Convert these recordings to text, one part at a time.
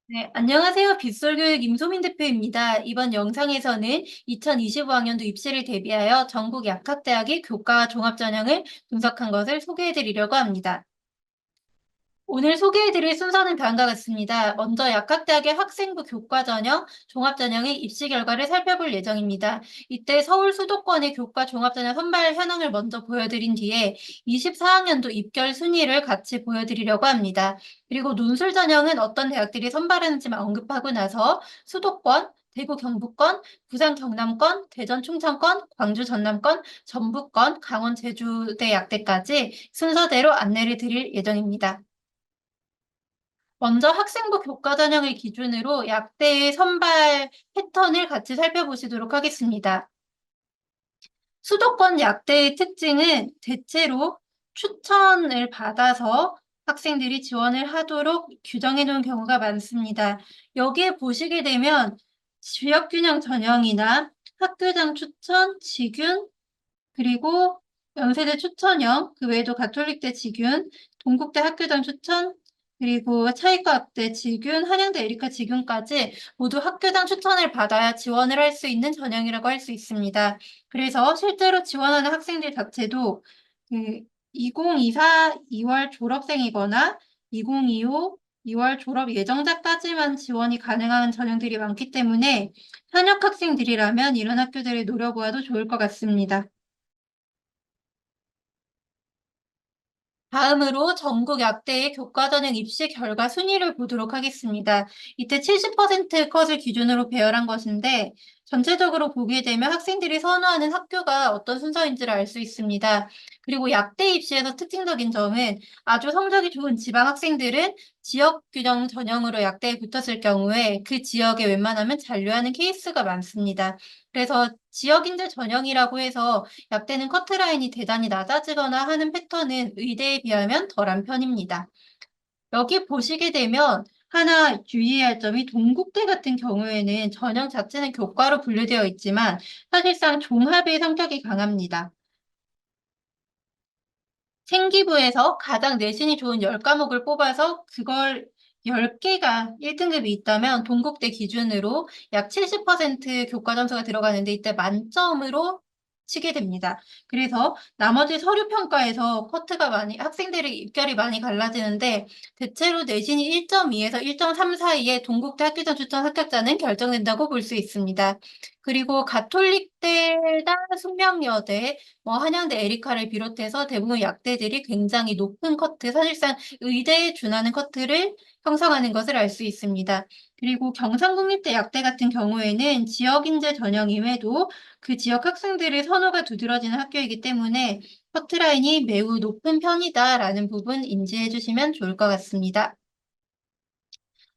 네, 안녕하세요. 빗솔교육 임소민 대표입니다. 이번 영상에서는 2025학년도 입시를 대비하여 전국 약학대학의 교과 종합전형을 분석한 것을 소개해드리려고 합니다. 오늘 소개해드릴 순서는 다음과 같습니다. 먼저 약학대학의 학생부 교과전형, 종합전형의 입시 결과를 살펴볼 예정입니다. 이때 서울 수도권의 교과 종합전형 선발 현황을 먼저 보여드린 뒤에 24학년도 입결 순위를 같이 보여드리려고 합니다. 그리고 논술 전형은 어떤 대학들이 선발하는지만 언급하고 나서 수도권, 대구 경북권, 부산 경남권, 대전 충청권, 광주 전남권, 전북권, 강원 제주대 약대까지 순서대로 안내를 드릴 예정입니다. 먼저 학생부 교과 전형을 기준으로 약대의 선발 패턴을 같이 살펴보시도록 하겠습니다. 수도권 약대의 특징은 대체로 추천을 받아서 학생들이 지원을 하도록 규정해 놓은 경우가 많습니다. 여기에 보시게 되면 지역균형 전형이나 학교장 추천, 직균, 그리고 연세대 추천형, 그 외에도 가톨릭대 직균, 동국대 학교장 추천, 그리고 차이과학대 직균, 한양대 에리카 직균까지 모두 학교장 추천을 받아야 지원을 할 수 있는 전형이라고 할 수 있습니다. 그래서 실제로 지원하는 학생들 자체도 그 2024 2월 졸업생이거나 2025 2월 졸업 예정자까지만 지원이 가능한 전형들이 많기 때문에 현역 학생들이라면 이런 학교들을 노려보아도 좋을 것 같습니다. 다음으로 전국 약대의 교과전형 입시 결과 순위를 보도록 하겠습니다. 이때 70% 컷을 기준으로 배열한 것인데 전체적으로 보게 되면 학생들이 선호하는 학교가 어떤 순서인지를 알 수 있습니다. 그리고 약대 입시에서 특징적인 점은 아주 성적이 좋은 지방 학생들은 지역 균형 전형으로 약대에 붙었을 경우에 그 지역에 웬만하면 잔류하는 케이스가 많습니다. 그래서 지역 인재 전형이라고 해서 약대는 커트라인이 대단히 낮아지거나 하는 패턴은 의대에 비하면 덜한 편입니다. 여기 보시게 되면 하나 유의할 점이 동국대 같은 경우에는 전형 자체는 교과로 분류되어 있지만 사실상 종합의 성격이 강합니다. 생기부에서 가장 내신이 좋은 10과목을 뽑아서 그걸 10개가 1등급이 있다면 동국대 기준으로 약 70% 교과 점수가 들어가는데 이때 만점으로 치게 됩니다. 그래서 나머지 서류 평가에서 커트가 많이 학생들의 입결이 많이 갈라지는데 대체로 내신이 1.2에서 1.3 사이에 동국대 학교장 추천 합격자는 결정된다고 볼 수 있습니다. 그리고 가톨릭대나 숙명여대 한양대 에리카를 비롯해서 대부분 약대들이 굉장히 높은 커트, 사실상 의대에 준하는 커트를 형성하는 것을 알 수 있습니다. 그리고 경상국립대 약대 같은 경우에는 지역인재 전형임에도 그 지역 학생들의 선호가 두드러지는 학교이기 때문에 커트라인이 매우 높은 편이다라는 부분 인지해 주시면 좋을 것 같습니다.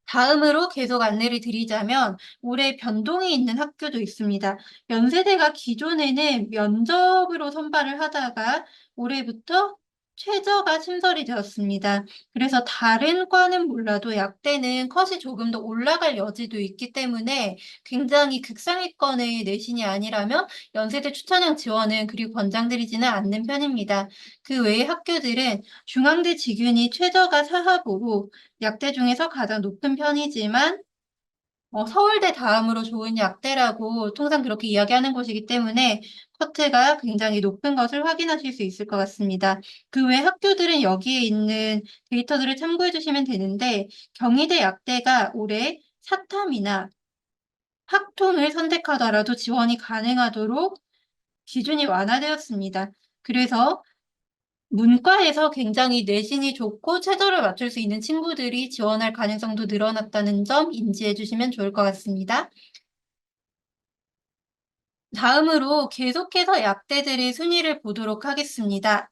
다음으로 계속 안내를 드리자면 올해 변동이 있는 학교도 있습니다. 연세대가 기존에는 면접으로 선발을 하다가 올해부터 최저가 신설이 되었습니다. 그래서 다른 과는 몰라도 약대는 컷이 조금 더 올라갈 여지도 있기 때문에 굉장히 극상위권의 내신이 아니라면 연세대 추천형 지원은 그리 권장드리지는 않는 편입니다. 그 외의 학교들은 중앙대 직윤이 최저가 4하보로 약대 중에서 가장 높은 편이지만 서울대 다음으로 좋은 약대라고 통상 그렇게 이야기하는 곳이기 때문에 커트가 굉장히 높은 것을 확인하실 수 있을 것 같습니다. 그 외 학교들은 여기에 있는 데이터들을 참고해 주시면 되는데 경희대 약대가 올해 사탐이나 학통을 선택하더라도 지원이 가능하도록 기준이 완화되었습니다. 그래서 문과에서 굉장히 내신이 좋고 최저를 맞출 수 있는 친구들이 지원할 가능성도 늘어났다는 점 인지해 주시면 좋을 것 같습니다. 다음으로 계속해서 약대들의 순위를 보도록 하겠습니다.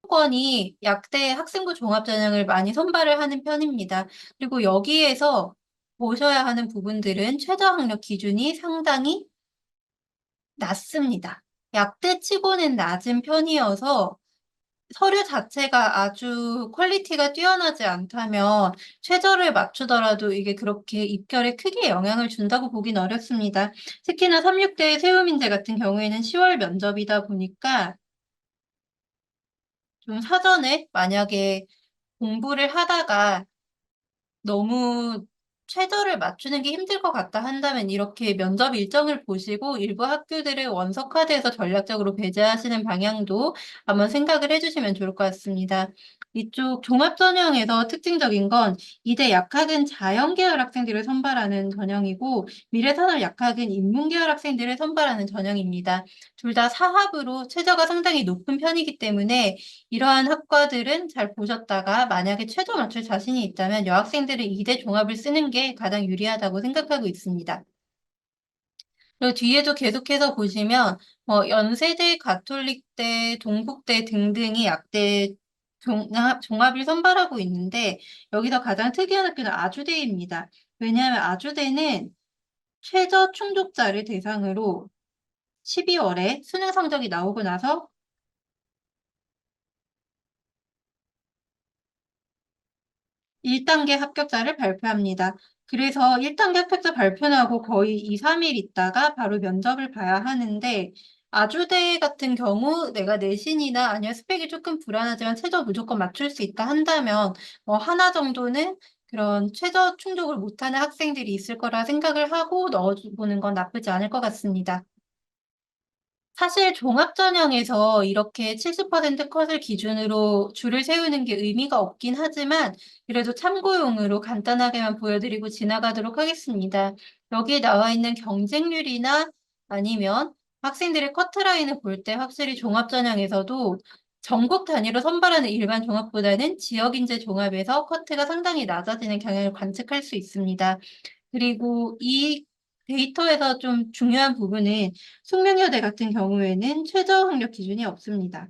수도권이 약대 학생부 종합전형을 많이 선발을 하는 편입니다. 그리고 여기에서 보셔야 하는 부분들은 최저 학력 기준이 상당히 낮습니다. 약대 치고는 낮은 편이어서 서류 자체가 아주 퀄리티가 뛰어나지 않다면 최저를 맞추더라도 이게 그렇게 입결에 크게 영향을 준다고 보긴 어렵습니다. 특히나 36대 세우민재 같은 경우에는 10월 면접이다 보니까 좀 사전에 만약에 공부를 하다가 너무 최저를 맞추는 게 힘들 것 같다 한다면 이렇게 면접 일정을 보시고 일부 학교들을 원석화돼서 전략적으로 배제하시는 방향도 한번 생각을 해주시면 좋을 것 같습니다. 이쪽 종합전형에서 특징적인 건 이대 약학은 자연계열 학생들을 선발하는 전형이고 미래산업 약학은 인문계열 학생들을 선발하는 전형입니다. 둘 다 사합으로 최저가 상당히 높은 편이기 때문에 이러한 학과들은 잘 보셨다가 만약에 최저 맞출 자신이 있다면 여학생들은 이대 종합을 쓰는 게 가장 유리하다고 생각하고 있습니다. 그리고 뒤에도 계속해서 보시면 연세대, 가톨릭대, 동국대 등등이 약대 종합을 선발하고 있는데 여기서 가장 특이한 학교는 아주대입니다. 왜냐하면 아주대는 최저 충족자를 대상으로 12월에 수능 성적이 나오고 나서 1단계 합격자를 발표합니다. 그래서 1단계 합격자 발표하고 거의 2, 3일 있다가 바로 면접을 봐야 하는데 아주대 같은 경우 내가 내신이나 아니면 스펙이 조금 불안하지만 최저 무조건 맞출 수 있다 한다면 하나 정도는 그런 최저 충족을 못하는 학생들이 있을 거라 생각을 하고 넣어보는 건 나쁘지 않을 것 같습니다. 사실 종합전형에서 이렇게 70% 컷을 기준으로 줄을 세우는 게 의미가 없긴 하지만 그래도 참고용으로 간단하게만 보여드리고 지나가도록 하겠습니다. 여기에 나와 있는 경쟁률이나 아니면 학생들의 커트라인을 볼 때 확실히 종합전형에서도 전국 단위로 선발하는 일반 종합보다는 지역인재 종합에서 커트가 상당히 낮아지는 경향을 관측할 수 있습니다. 그리고 이 데이터에서 좀 중요한 부분은 숙명여대 같은 경우에는 최저 학력 기준이 없습니다.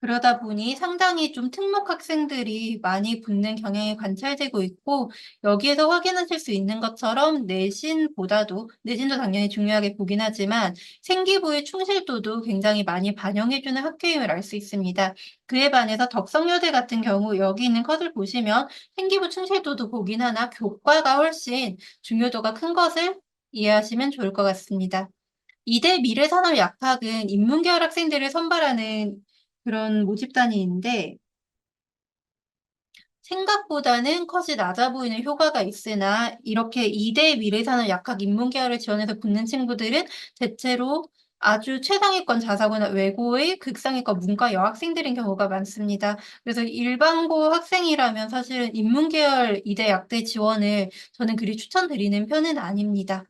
그러다 보니 상당히 좀 특목 학생들이 많이 붙는 경향이 관찰되고 있고 여기에서 확인하실 수 있는 것처럼 내신도 당연히 중요하게 보긴 하지만 생기부의 충실도도 굉장히 많이 반영해주는 학교임을 알 수 있습니다. 그에 반해서 덕성여대 같은 경우 여기 있는 컷을 보시면 생기부 충실도도 보긴 하나 교과가 훨씬 중요도가 큰 것을 이해하시면 좋을 것 같습니다. 이대 미래산업약학은 인문계열 학생들을 선발하는 그런 모집단위인데 생각보다는 컷이 낮아 보이는 효과가 있으나 이렇게 이대 미래산업약학 인문계열을 지원해서 붙는 친구들은 대체로 아주 최상위권 자사고나 외고의 극상위권 문과 여학생들인 경우가 많습니다. 그래서 일반고 학생이라면 사실은 인문계열 이대 약대 지원을 저는 그리 추천드리는 편은 아닙니다.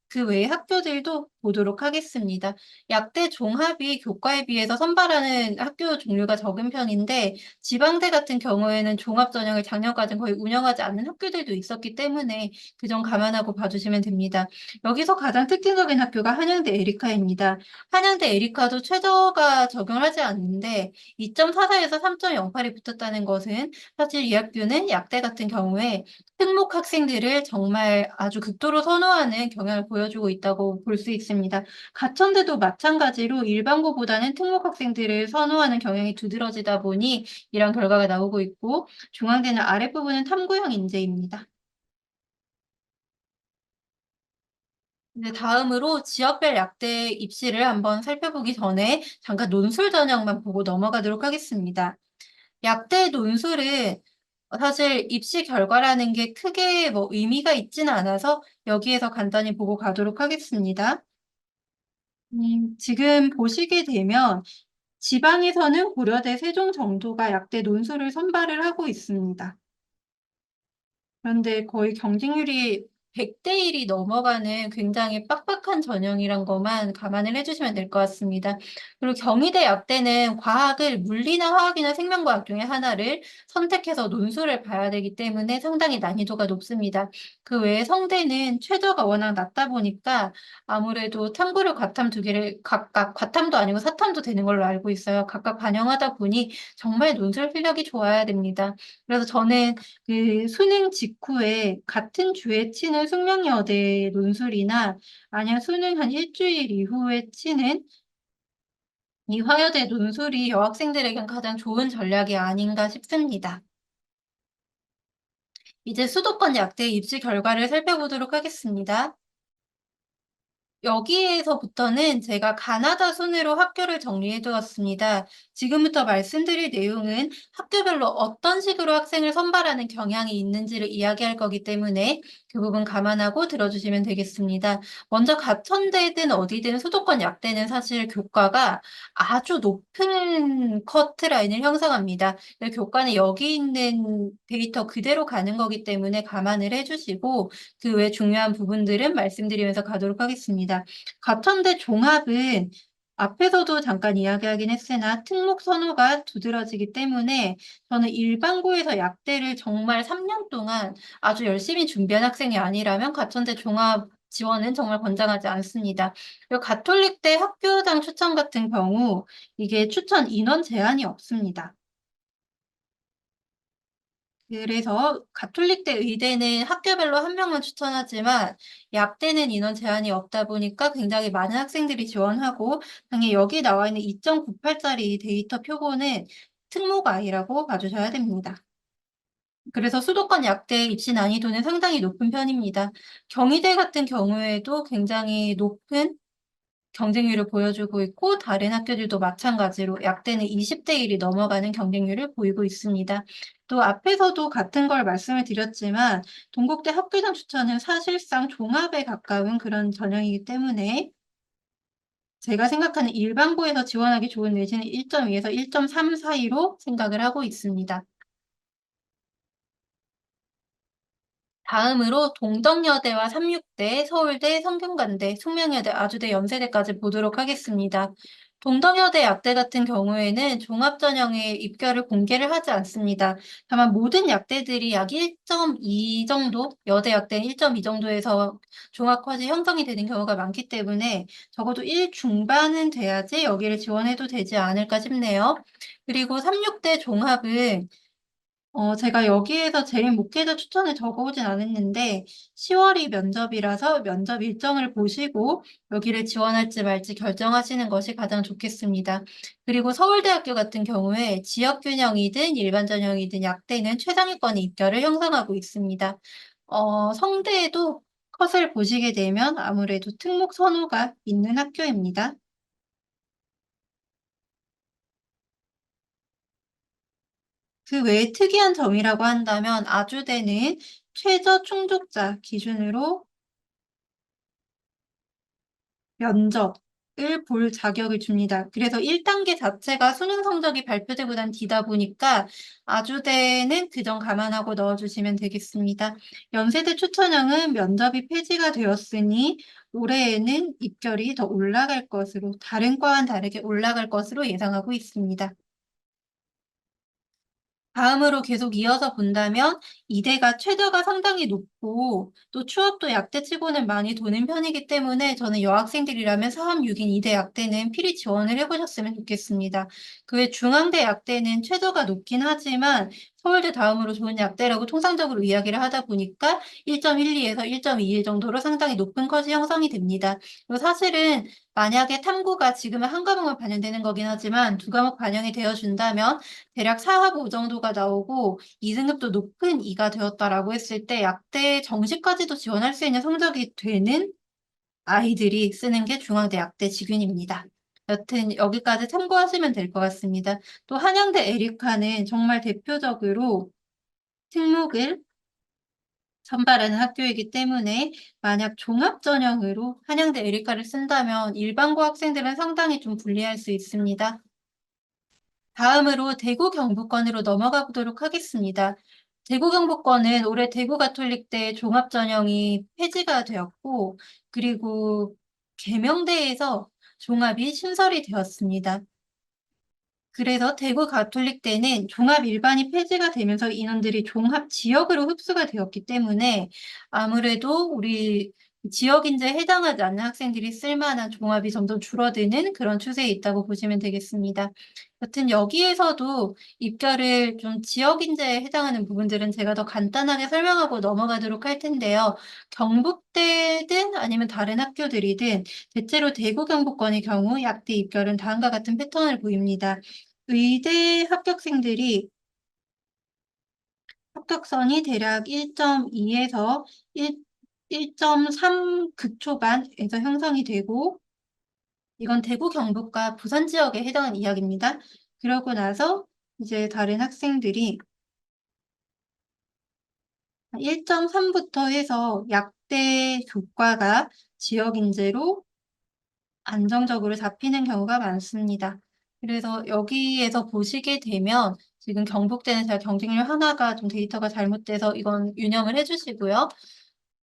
그 외의 학교들도 보도록 하겠습니다. 약대 종합이 교과에 비해서 선발하는 학교 종류가 적은 편인데 지방대 같은 경우에는 종합 전형을 작년까지는 거의 운영하지 않는 학교들도 있었기 때문에 그 점 감안하고 봐주시면 됩니다. 여기서 가장 특징적인 학교가 한양대 에리카입니다. 한양대 에리카도 최저가 적용을 하지 않는데 2.44에서 3.08이 붙었다는 것은 사실 이 학교는 약대 같은 경우에 특목 학생들을 정말 아주 극도로 선호하는 경향을 보여주고 있다고 볼 수 있습니다. 가천대도 마찬가지로 일반고보다는 특목 학생들을 선호하는 경향이 두드러지다 보니 이런 결과가 나오고 있고 중앙대는 아랫부분은 탐구형 인재입니다. 네, 다음으로 지역별 약대 입시를 한번 살펴보기 전에 잠깐 논술 전형만 보고 넘어가도록 하겠습니다. 약대 논술은 사실 입시 결과라는 게 크게 의미가 있지는 않아서 여기에서 간단히 보고 가도록 하겠습니다. 지금 보시게 되면 지방에서는 고려대 세종 정도가 약대 논술을 선발을 하고 있습니다. 그런데 거의 경쟁률이 100대 1이 넘어가는 굉장히 빡빡한 전형이란 것만 감안을 해주시면 될 것 같습니다. 그리고 경희대 약대는 과학을 물리나 화학이나 생명과학 중에 하나를 선택해서 논술을 봐야 되기 때문에 상당히 난이도가 높습니다. 그 외에 성대는 최저가 워낙 낮다 보니까 아무래도 탐구를 과탐 두 개를 각각 과탐도 아니고 사탐도 되는 걸로 알고 있어요. 각각 반영하다 보니 정말 논술 실력이 좋아야 됩니다. 그래서 저는 그 수능 직후에 같은 주에 치는 숙명여대 논술이나 아니면 수능 한 일주일 이후에 치는 이 화여대 논술이 여학생들에겐 가장 좋은 전략이 아닌가 싶습니다. 이제 수도권 약대 입시 결과를 살펴보도록 하겠습니다. 여기에서부터는 제가 가나다 순으로 학교를 정리해 두었습니다. 지금부터 말씀드릴 내용은 학교별로 어떤 식으로 학생을 선발하는 경향이 있는지를 이야기할 거기 때문에 그 부분 감안하고 들어주시면 되겠습니다. 먼저 가천대든 어디든 수도권 약대는 사실 교과가 아주 높은 커트라인을 형성합니다. 교과는 여기 있는 데이터 그대로 가는 거기 때문에 감안을 해주시고 그 외 중요한 부분들은 말씀드리면서 가도록 하겠습니다. 가천대 종합은 앞에서도 잠깐 이야기하긴 했으나 특목 선호가 두드러지기 때문에 저는 일반고에서 약대를 정말 3년 동안 아주 열심히 준비한 학생이 아니라면 가천대 종합 지원은 정말 권장하지 않습니다. 그리고 가톨릭대 학교장 추천 같은 경우 이게 추천 인원 제한이 없습니다. 그래서 가톨릭대 의대는 학교별로 한 명만 추천하지만 약대는 인원 제한이 없다 보니까 굉장히 많은 학생들이 지원하고 당연히 여기 나와 있는 2.98짜리 데이터 표고는 특목 아이라고 봐주셔야 됩니다. 그래서 수도권 약대 입시 난이도는 상당히 높은 편입니다. 경희대 같은 경우에도 굉장히 높은 경쟁률을 보여주고 있고 다른 학교들도 마찬가지로 약대는 20대 1이 넘어가는 경쟁률을 보이고 있습니다. 또 앞에서도 같은 걸 말씀을 드렸지만 동국대 학교장 추천은 사실상 종합에 가까운 그런 전형이기 때문에 제가 생각하는 일반고에서 지원하기 좋은 내신은 1.2에서 1.3 사이로 생각을 하고 있습니다. 다음으로 동덕여대와 삼육대, 서울대, 성균관대, 숙명여대, 아주대, 연세대까지 보도록 하겠습니다. 동덕여대 약대 같은 경우에는 종합전형의 입결을 공개를 하지 않습니다. 다만 모든 약대들이 약 1.2 정도, 여대 약대는 1.2 정도에서 종합과제 형성이 되는 경우가 많기 때문에 적어도 1 중반은 돼야지 여기를 지원해도 되지 않을까 싶네요. 그리고 삼육대 종합은 제가 여기에서 제일 목회자 추천을 적어오진 않았는데 10월이 면접이라서 면접 일정을 보시고 여기를 지원할지 말지 결정하시는 것이 가장 좋겠습니다. 그리고 서울대학교 같은 경우에 지역균형이든 일반 전형이든 약대는 최상위권의 입결을 형성하고 있습니다. 성대에도 컷을 보시게 되면 아무래도 특목 선호가 있는 학교입니다. 그 외에 특이한 점이라고 한다면 아주대는 최저 충족자 기준으로 면접을 볼 자격을 줍니다. 그래서 1단계 자체가 수능 성적이 발표되고 난 뒤다 보니까 아주대는 그 점 감안하고 넣어주시면 되겠습니다. 연세대 추천형은 면접이 폐지가 되었으니 올해에는 입결이 더 올라갈 것으로 다른 과와는 다르게 올라갈 것으로 예상하고 있습니다. 다음으로 계속 이어서 본다면 이대가 최저가 상당히 높고 또 추업도 약대치고는 많이 도는 편이기 때문에 저는 여학생들이라면 4함 6인 이대 약대는 필히 지원을 해보셨으면 좋겠습니다. 그 외 중앙대 약대는 최저가 높긴 하지만 서울대 다음으로 좋은 약대라고 통상적으로 이야기를 하다 보니까 1.12에서 1.21 정도로 상당히 높은 컷이 형성이 됩니다. 그리고 사실은 만약에 탐구가 지금은 한 과목만 반영되는 거긴 하지만 두 과목 반영이 되어준다면 대략 4합 5 정도가 나오고 2등급도 높은 2가 되었다라고 했을 때 약대 정시까지도 지원할 수 있는 성적이 되는 아이들이 쓰는 게 중앙대 약대 직윤입니다. 여튼 여기까지 참고하시면 될 것 같습니다. 또 한양대 에리카는 정말 대표적으로 특목을 선발하는 학교이기 때문에 만약 종합 전형으로 한양대 에리카를 쓴다면 일반고 학생들은 상당히 좀 불리할 수 있습니다. 다음으로 대구 경북권으로 넘어가 보도록 하겠습니다. 대구 경북권은 올해 대구 가톨릭대 종합 전형이 폐지가 되었고 그리고 계명대에서 종합이 신설이 되었습니다. 그래서 대구 가톨릭대는 종합 일반이 폐지가 되면서 인원들이 종합 지역으로 흡수가 되었기 때문에 아무래도 우리 지역 인재에 해당하지 않는 학생들이 쓸만한 종합이 점점 줄어드는 그런 추세에 있다고 보시면 되겠습니다. 여튼 여기에서도 입결을 좀 지역 인재에 해당하는 부분들은 제가 더 간단하게 설명하고 넘어가도록 할 텐데요. 경북대든 아니면 다른 학교들이든 대체로 대구 경북권의 경우 약대 입결은 다음과 같은 패턴을 보입니다. 의대 합격생들이 합격선이 대략 1.2에서 1.3 극초반에서 형성이 되고 이건 대구 경북과 부산 지역에 해당하는 이야기입니다. 그러고 나서 이제 다른 학생들이 1.3부터 해서 약대 교과가 지역 인재로 안정적으로 잡히는 경우가 많습니다. 그래서 여기에서 보시게 되면 지금 경북대는 제가 경쟁률 하나가 좀 데이터가 잘못돼서 이건 유념을 해주시고요.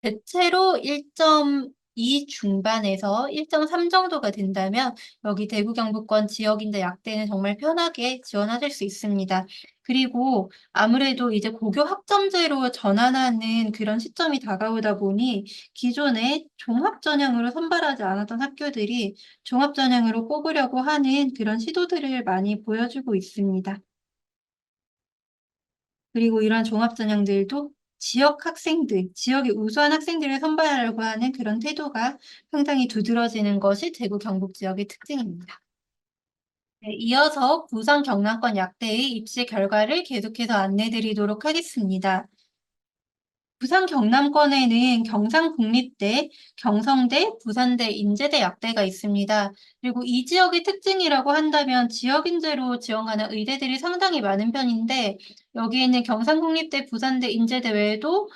대체로 1.2 중반에서 1.3 정도가 된다면 여기 대구 경북권 지역인재 약대는 정말 편하게 지원하실 수 있습니다. 그리고 아무래도 이제 고교 학점제로 전환하는 그런 시점이 다가오다 보니 기존에 종합 전형으로 선발하지 않았던 학교들이 종합 전형으로 뽑으려고 하는 그런 시도들을 많이 보여주고 있습니다. 그리고 이러한 종합 전형들도 지역 학생들, 지역의 우수한 학생들을 선발하려고 하는 그런 태도가 상당히 두드러지는 것이 대구 경북 지역의 특징입니다. 네, 이어서 부산 경남권 약대의 입시 결과를 계속해서 안내드리도록 하겠습니다. 부산 경남권에는 경상국립대, 경성대, 부산대, 인제대 약대가 있습니다. 그리고 이 지역의 특징이라고 한다면 지역 인재로 지원하는 의대들이 상당히 많은 편인데 여기에는 경상국립대, 부산대, 인제대 외에도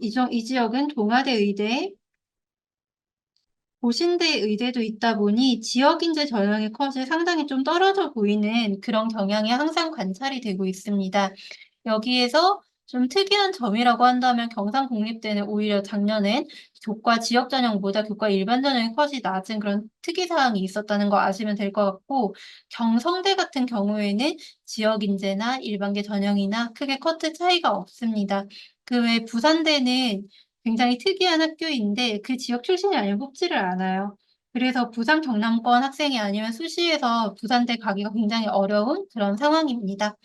이 지역은 동아대 의대, 고신대 의대도 있다 보니 지역 인재 전형의 컷이 상당히 좀 떨어져 보이는 그런 경향이 항상 관찰이 되고 있습니다. 여기에서 좀 특이한 점이라고 한다면 경상국립대는 오히려 작년엔 교과 지역 전형보다 교과 일반 전형의 컷이 낮은 그런 특이사항이 있었다는 거 아시면 될 것 같고 경성대 같은 경우에는 지역 인재나 일반계 전형이나 크게 커트 차이가 없습니다. 그 외 부산대는 굉장히 특이한 학교인데 그 지역 출신이 아니면 뽑지를 않아요. 그래서 부산 경남권 학생이 아니면 수시에서 부산대 가기가 굉장히 어려운 그런 상황입니다.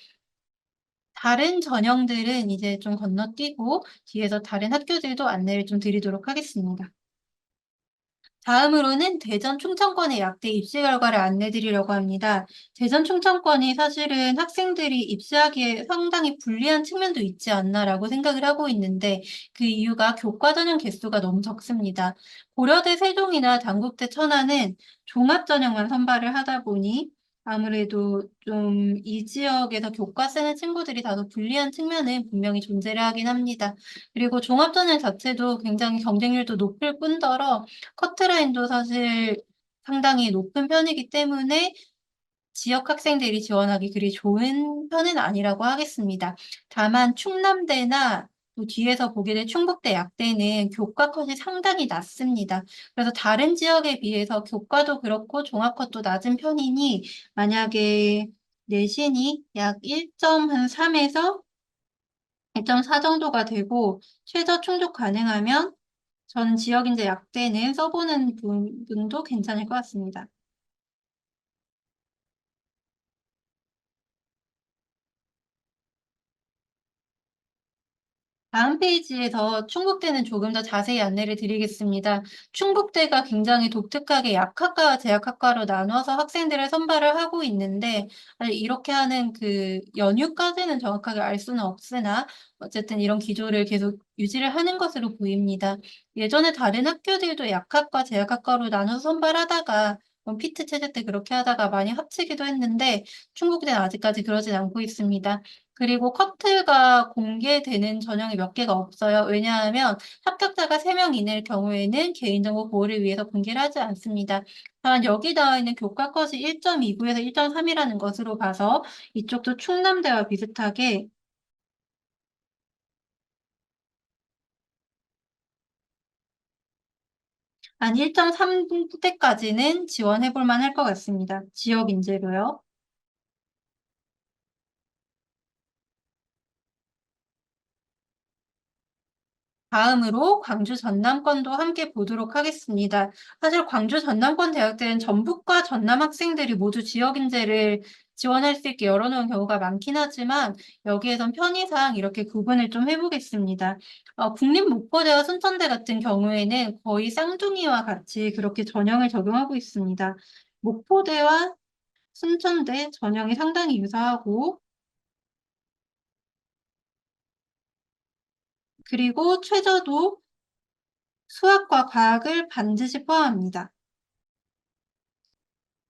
다른 전형들은 이제 좀 건너뛰고 뒤에서 다른 학교들도 안내를 좀 드리도록 하겠습니다. 다음으로는 대전 충청권의 약대 입시 결과를 안내드리려고 합니다. 대전 충청권이 사실은 학생들이 입시하기에 상당히 불리한 측면도 있지 않나라고 생각을 하고 있는데 그 이유가 교과 전형 개수가 너무 적습니다. 고려대 세종이나 단국대 천안은 종합 전형만 선발을 하다 보니 아무래도 좀 이 지역에서 교과 쓰는 친구들이 다소 불리한 측면은 분명히 존재를 하긴 합니다. 그리고 종합 전형 자체도 굉장히 경쟁률도 높을 뿐더러 커트라인도 사실 상당히 높은 편이기 때문에 지역 학생들이 지원하기 그리 좋은 편은 아니라고 하겠습니다. 다만 충남대나 또 뒤에서 보게 될 충북대 약대는 교과 컷이 상당히 낮습니다. 그래서 다른 지역에 비해서 교과도 그렇고 종합 컷도 낮은 편이니 만약에 내신이 약 1.3에서 1.4 정도가 되고 최저 충족 가능하면 저는 지역인재 약대는 써보는 분도 괜찮을 것 같습니다. 다음 페이지에서 충북대는 조금 더 자세히 안내를 드리겠습니다. 충북대가 굉장히 독특하게 약학과와 제약학과로 나눠서 학생들을 선발을 하고 있는데 이렇게 하는 그 연유까지는 정확하게 알 수는 없으나 어쨌든 이런 기조를 계속 유지를 하는 것으로 보입니다. 예전에 다른 학교들도 약학과 제약학과로 나눠서 선발하다가 피트 체제 때 그렇게 하다가 많이 합치기도 했는데 충북대는 아직까지 그러진 않고 있습니다. 그리고 커트가 공개되는 전형이 몇 개가 없어요. 왜냐하면 합격자가 3명 이내일 경우에는 개인정보 보호를 위해서 공개를 하지 않습니다. 다만 여기 나와 있는 교과 컷이 1.29에서 1.3이라는 것으로 봐서 이쪽도 충남대와 비슷하게 한 1.3대까지는 지원해 볼 만할 것 같습니다. 지역 인재로요. 다음으로 광주 전남권도 함께 보도록 하겠습니다. 사실 광주 전남권 대학들은 전북과 전남 학생들이 모두 지역 인재를 지원할 수 있게 열어놓은 경우가 많긴 하지만 여기에선 편의상 이렇게 구분을 좀 해보겠습니다. 국립목포대와 순천대 같은 경우에는 거의 쌍둥이와 같이 그렇게 전형을 적용하고 있습니다. 목포대와 순천대 전형이 상당히 유사하고 그리고 최저도 수학과 과학을 반드시 포함합니다.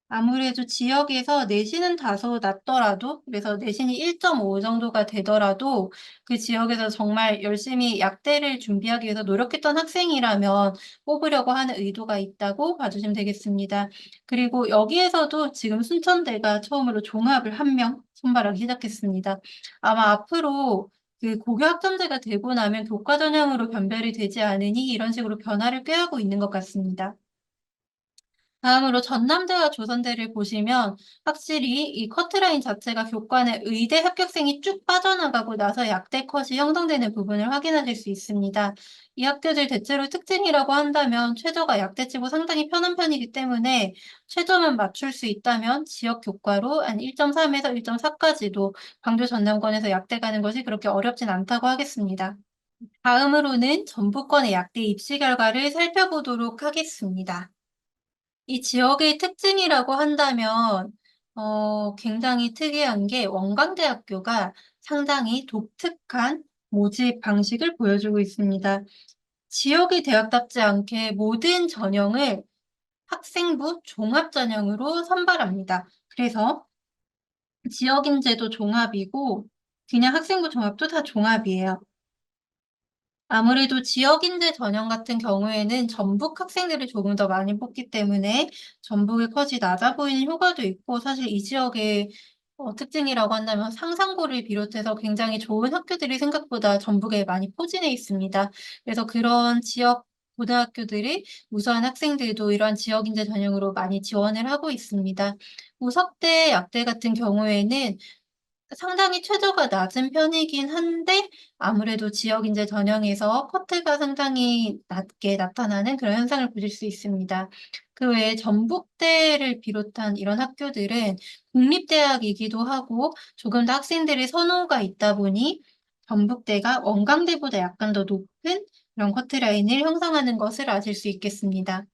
아무래도 지역에서 내신은 다소 낮더라도 그래서 내신이 1.5 정도가 되더라도 그 지역에서 정말 열심히 약대를 준비하기 위해서 노력했던 학생이라면 뽑으려고 하는 의도가 있다고 봐 주시면 되겠습니다. 그리고 여기에서도 지금 순천대가 처음으로 종합을 1명 선발하기 시작했습니다. 아마 앞으로 그 고교 학점제가 되고 나면 교과 전형으로 변별이 되지 않으니 이런 식으로 변화를 꾀하고 있는 것 같습니다. 다음으로 전남대와 조선대를 보시면 확실히 이 커트라인 자체가 교과내 의대 합격생이 쭉 빠져나가고 나서 약대 컷이 형성되는 부분을 확인하실 수 있습니다. 이 학교들 대체로 특징이라고 한다면 최저가 약대치고 상당히 편한 편이기 때문에 최저만 맞출 수 있다면 지역 교과로 한 1.3에서 1.4까지도 광주 전남권에서 약대 가는 것이 그렇게 어렵진 않다고 하겠습니다. 다음으로는 전북권의 약대 입시 결과를 살펴보도록 하겠습니다. 이 지역의 특징이라고 한다면 굉장히 특이한 게 원광대학교가 상당히 독특한 모집 방식을 보여주고 있습니다. 지역의 대학답지 않게 모든 전형을 학생부 종합 전형으로 선발합니다. 그래서 지역인재도 종합이고 그냥 학생부 종합도 다 종합이에요. 아무래도 지역인재 전형 같은 경우에는 전북 학생들을 조금 더 많이 뽑기 때문에 전북의 컷이 낮아 보이는 효과도 있고 사실 이 지역의 특징이라고 한다면 상상고를 비롯해서 굉장히 좋은 학교들이 생각보다 전북에 많이 포진해 있습니다. 그래서 그런 지역 고등학교들이 우수한 학생들도 이러한 지역인재 전형으로 많이 지원을 하고 있습니다. 우석대, 약대 같은 경우에는 상당히 최저가 낮은 편이긴 한데 아무래도 지역 인재 전형에서 커트가 상당히 낮게 나타나는 그런 현상을 보실 수 있습니다. 그 외에 전북대를 비롯한 이런 학교들은 국립대학이기도 하고 조금 더 학생들의 선호가 있다 보니 전북대가 원광대보다 약간 더 높은 그런 커트라인을 형성하는 것을 아실 수 있겠습니다.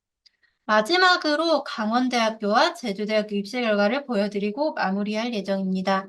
마지막으로 강원대학교와 제주대학교 입시 결과를 보여드리고 마무리할 예정입니다.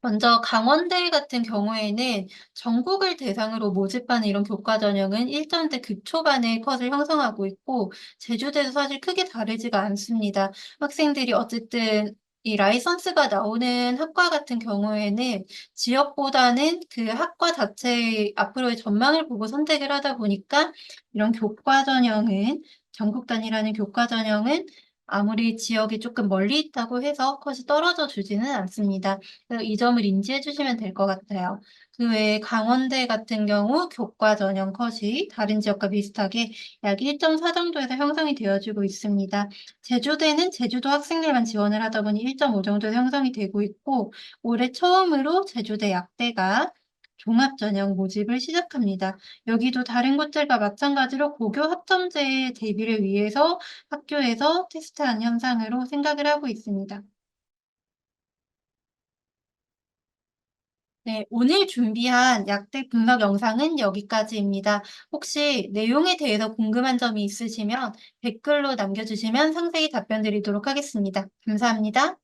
먼저 강원대 같은 경우에는 전국을 대상으로 모집하는 이런 교과 전형은 1점대 극초반의 컷을 형성하고 있고 제주대도 사실 크게 다르지가 않습니다. 학생들이 어쨌든 이 라이선스가 나오는 학과 같은 경우에는 지역보다는 그 학과 자체의 앞으로의 전망을 보고 선택을 하다 보니까 이런 교과 전형은 전국 단위라는 교과 전형은 아무리 지역이 조금 멀리 있다고 해서 컷이 떨어져 주지는 않습니다. 그래서 이 점을 인지해 주시면 될 것 같아요. 그 외에 강원대 같은 경우 교과 전형 컷이 다른 지역과 비슷하게 약 1.4 정도에서 형성이 되어지고 있습니다. 제주대는 제주도 학생들만 지원을 하다 보니 1.5 정도에서 형성이 되고 있고 올해 처음으로 제주대 약대가 종합 전형 모집을 시작합니다. 여기도 다른 곳들과 마찬가지로 고교 학점제 대비를 위해서 학교에서 테스트하는 현상으로 생각을 하고 있습니다. 네, 오늘 준비한 약대 분석 영상은 여기까지입니다. 혹시 내용에 대해서 궁금한 점이 있으시면 댓글로 남겨주시면 상세히 답변 드리도록 하겠습니다. 감사합니다.